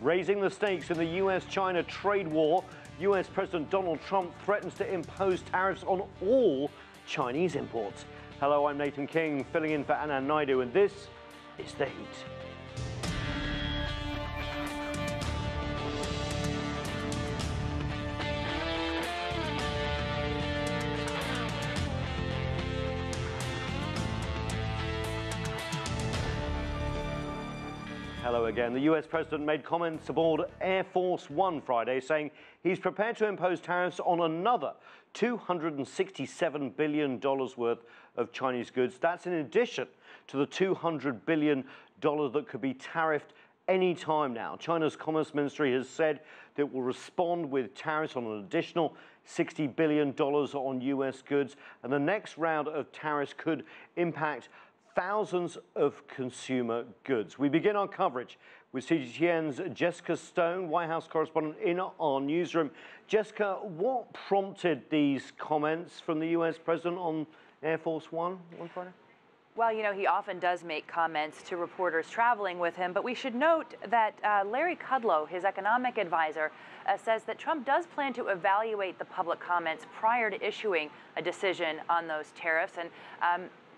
Raising the stakes in the US-China trade war, US President Donald Trump threatens to impose tariffs on all Chinese imports. Hello, I'm Nathan King, filling in for Anand Naidu, and this is The Heat. Hello again. The US President made comments aboard Air Force One Friday, saying he's prepared to impose tariffs on another $267 billion worth of Chinese goods. That's in addition to the $200 billion that could be tariffed any time now. China's Commerce Ministry has said that it will respond with tariffs on an additional $60 billion on US goods, and the next round of tariffs could impact thousands of consumer goods. We begin our coverage with CGTN's Jessica Stone, White House correspondent in our newsroom. Jessica, what prompted these comments from the US president on Air Force One on Friday? Well, you know, he often does make comments to reporters traveling with him, but we should note that Larry Kudlow, his economic advisor, says that Trump does plan to evaluate the public comments prior to issuing a decision on those tariffs. And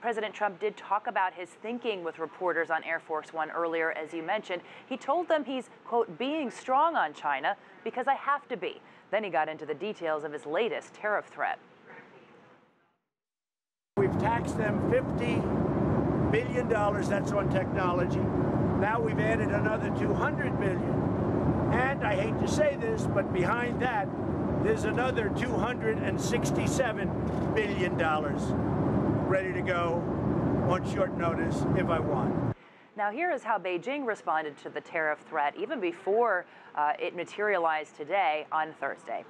President Trump did talk about his thinking with reporters on Air Force One earlier, as you mentioned. He told them he's, quote, being strong on China because I have to be. Then he got into the details of his latest tariff threat. We've taxed them $50 billion, that's on technology. Now we've added another $200 billion. And I hate to say this, but behind that, there's another $267 billion. Ready to go on short notice if I want. Now here is how Beijing responded to the tariff threat even before it materialized today on Thursday.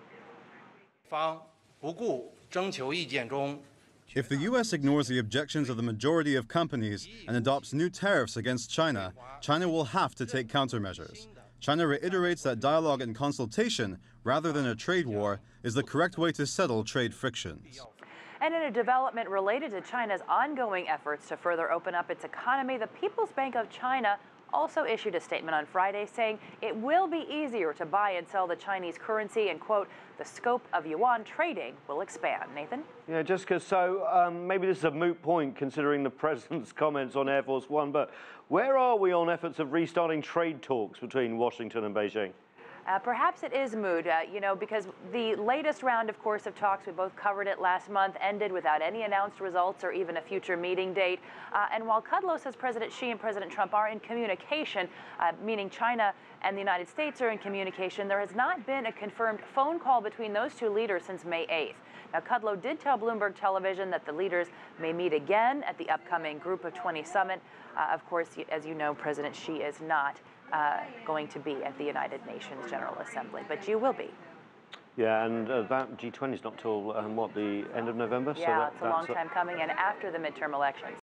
If the U.S. ignores the objections of the majority of companies and adopts new tariffs against China, China will have to take countermeasures. China reiterates that dialogue and consultation, rather than a trade war, is the correct way to settle trade frictions. And in a development related to China's ongoing efforts to further open up its economy, the People's Bank of China also issued a statement on Friday saying it will be easier to buy and sell the Chinese currency and, quote, the scope of yuan trading will expand. Nathan? Yeah, Jessica, so maybe this is a moot point considering the president's comments on Air Force One, but where are we on efforts of restarting trade talks between Washington and Beijing? Perhaps it is moot, you know, because the latest round, of course, of talks, we both covered it last month, ended without any announced results or even a future meeting date. And while Kudlow says President Xi and President Trump are in communication, meaning China and the United States are in communication, there has not been a confirmed phone call between those two leaders since May 8th. Now, Kudlow did tell Bloomberg Television that the leaders may meet again at the upcoming Group of 20 summit. Of course, as you know, President Xi is not going to be at the United Nations General Assembly, but you will be. Yeah, and that G20 is not till, what, the end of November? Yeah, so it's a long time coming, and after the midterm elections.